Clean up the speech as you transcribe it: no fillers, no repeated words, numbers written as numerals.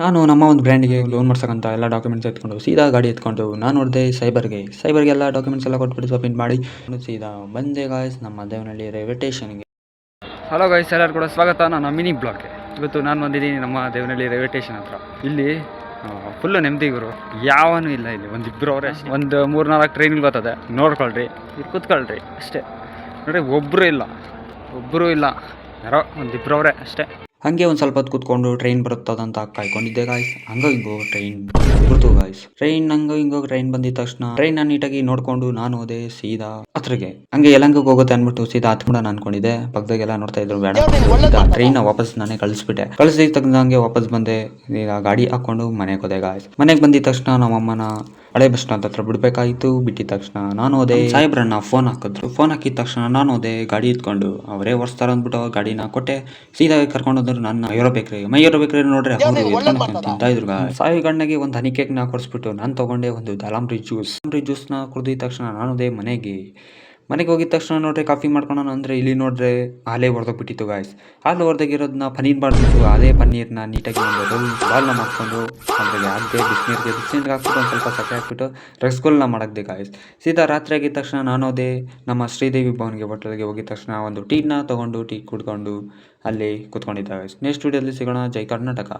ನಾನು ನಮ್ಮ ಒಂದು ಬ್ರ್ಯಾಂಡಿಗೆ ಲೋನ್ ಮಾಡ್ಸಕ್ಕಂತ ಎಲ್ಲ ಡಾಕ್ಯುಮೆಂಟ್ಸ್ ಎತ್ಕೊಂಡು ಸೀದಾ ಗಾಡಿ ಎತ್ಕೊಂಡು ನಾನು ನೋಡಿದೆ ಸೈಬರ್ಗೆ ಎಲ್ಲ ಡಾಕ್ಯುಮೆಂಟ್ಸ್ ಎಲ್ಲ ಕೊಟ್ಬಿಟ್ಟು ಸಬ್ಮಿಟ್ ಮಾಡಿ ಸೀದಾ ಬಂದೆ ಗಾಯ್ಸ್ ನಮ್ಮ ದೇವನಹಳ್ಳಿ ರೈಲ್ವೆ ಸ್ಟೇಷನ್ಗೆ. ಹಲೋ ಗೈಸ್, ಎಲ್ಲರೂ ಕೂಡ ಸ್ವಾಗತ ನನ್ನ ಮಿನಿ ಬ್ಲಾಗ್ಗೆ. ಇವತ್ತು ನಾನು ಬಂದಿದ್ದೀನಿ ನಮ್ಮ ದೇವನಹಳ್ಳಿ ರೈಲ್ವೆ ಸ್ಟೇಷನ್ ಹತ್ರ. ಇಲ್ಲಿ ಫುಲ್ಲು ನೆಮ್ಮದಿಗುರು, ಯಾವನೂ ಇಲ್ಲ ಇಲ್ಲಿ. ಒಂದಿಬ್ಬರು ಅವರೇ, ಒಂದು 3-4 ಟ್ರೈನ್ಗಳು ಬರ್ತದೆ, ನೋಡ್ಕೊಳ್ರಿ, ಇದು ಕೂತ್ಕೊಳ್ರಿ ಅಷ್ಟೇ. ನೋಡ್ರಿ, ಒಬ್ಬರು ಇಲ್ಲ, ಯಾರೋ ಒಂದಿಬ್ಬರು ಅವರೇ ಅಷ್ಟೇ. ಹಾಗೆ ಒಂದು ಸ್ವಲ್ಪ ಹೊತ್ತು ಕೂತ್ಕೊಂಡು ಟ್ರೈನ್ ಬರುತ್ತದಂತ ಕಾಯ್ಕೊಂಡಿದ್ದೆ ಗಾಯ್ಸ್. ಹಂಗೋ ಹಿಂಗೋ ಟ್ರೈನ್ ಬರ್ತು ಗಾಯ್ಸ್. ಟ್ರೈನ್ ಬಂದಿದ ತಕ್ಷಣ ಟ್ರೈನ್ ನೀಟಾಗಿ ನೋಡ್ಕೊಂಡು ನಾನು ಹೋದೆ ಸೀದಾ ಹತ್ರಗೆ. ಹಂಗೆ ಯಲಹಂಕಕ್ಕೆ ಹೋಗುತ್ತೆ ಅನ್ಬಿಟ್ಟು ಸೀದಾ ಹತ್ಬಿಡೋಣ ಅನ್ಕೊಂಡಿದ್ದೆ. ಪಕ್ಕದಾಗೆಲ್ಲ ನೋಡ್ತಾ ಇದ್ರು, ಬೇಡ ಟ್ರೈನ್ ವಾಪಸ್ ನಾನೇ ಕಳಿಸಿದ ತಕ್ಷಣ ವಾಪಸ್ ಬಂದೆ. ಈಗ ಗಾಡಿ ಹಾಕೊಂಡು ಮನೆಗೆ ಹೋದೆ ಗಾಯ್ಸ್. ಮನೆಗೆ ಬಂದಿದ ತಕ್ಷಣ ನಮ್ಮಮ್ಮನ ಹಳೆ ಬಸ್ ಸ್ಟ್ಯಾಂಡ್ ಹತ್ರ ಬಿಡ್ಬೇಕಾಯ್ತು. ಬಿಟ್ಟಿದ ತಕ್ಷಣ ನಾನು ಹೋದೆ. ಸಾಹೇಬ್ರನ್ನ ಫೋನ್ ಹಾಕಿದ ತಕ್ಷಣ ನಾನು ಹೋದೆ ಗಾಡಿ ಇಟ್ಕೊಂಡು. ಅವರೇ ಓಡಿಸ್ತಾರ ಅಂದ್ಬಿಟ್ಟು ಅವ್ರ ಕೊಟ್ಟೆ. ಸೀದಾ ಕರ್ಕೊಂಡು ಹೋದ್ರು ನನ್ನ ಮೈಯೂರು ಬೇಕ್ರಿ ನೋಡ್ರಿ, ಅವರು ತಿಂತಾ ಇದ್ರು. ಸಾಯಿ ಗಣ್ಣಗೆ ಒಂದು ಹನಿ ಕೇಕ್ ನ ಕೊಡಿಸ್ಬಿಟ್ಟು ನಾನು ತಗೊಂಡೆ ಒಂದು ದಾಳಂಬ್ರಿ ಜ್ಯೂಸ್ ನ ಕುಡಿದ ತಕ್ಷಣ ನಾನು ಹೋದೆ ಮನೆಗೆ ಹೋಗಿದ ತಕ್ಷಣ ನೋಡ್ರಿ ಕಾಫಿ ಮಾಡ್ಕೊಳೋಣ ಅಂದ್ರೆ ಇಲ್ಲಿ ನೋಡ್ರೆ ಹಾಲೇ ಹೊರದೋಗ್ಬಿಟ್ಟಿತ್ತು ಗಾಯ್ಸ್. ಹಾಲು ಹೊರದಾಗಿರೋದನ್ನ ಪನ್ನೀರ್ ಮಾಡ್ಬಿಟ್ಟು ಅದೇ ಪನ್ನೀರ್ನ ನೀಟಾಗಿ ಒಂದು ಬಾಲ್ನ ಮಾಡ್ಕೊಂಡು ಅದ್ರಿಗೆ ಹಾಕಿದೆ. ಬಿಸಿನೀರಿಗೆ ಹಾಕ್ಬಿಟ್ಟು ಒಂದು ಸ್ವಲ್ಪ ಸಕ್ಕರೆ ಹಾಕ್ಬಿಟ್ಟು ರಸಗುಲ್ಲ ಮಾಡಾಕ್ದೆ ಗಾಯ್ಸ್. ಸೀದಾ ರಾತ್ರಿ ಆಗಿದ ತಕ್ಷಣ ನಾನು ಹೋದೆ ನಮ್ಮ ಶ್ರೀದೇವಿ ಭವನ್ಗೆ ಹೋಟೆಲ್ಗೆ. ಹೋಗಿದ ತಕ್ಷಣ ಒಂದು ಟೀ ಕುಡ್ಕೊಂಡು ಅಲ್ಲಿ ಕೂತ್ಕೊಂಡಿದ್ದೆ ಗಾಯ್ಸ್. ನೆಕ್ಸ್ಟ್ ವಿಡಿಯೋದಲ್ಲಿ ಸಿಗೋಣ. ಜೈ ಕರ್ನಾಟಕ.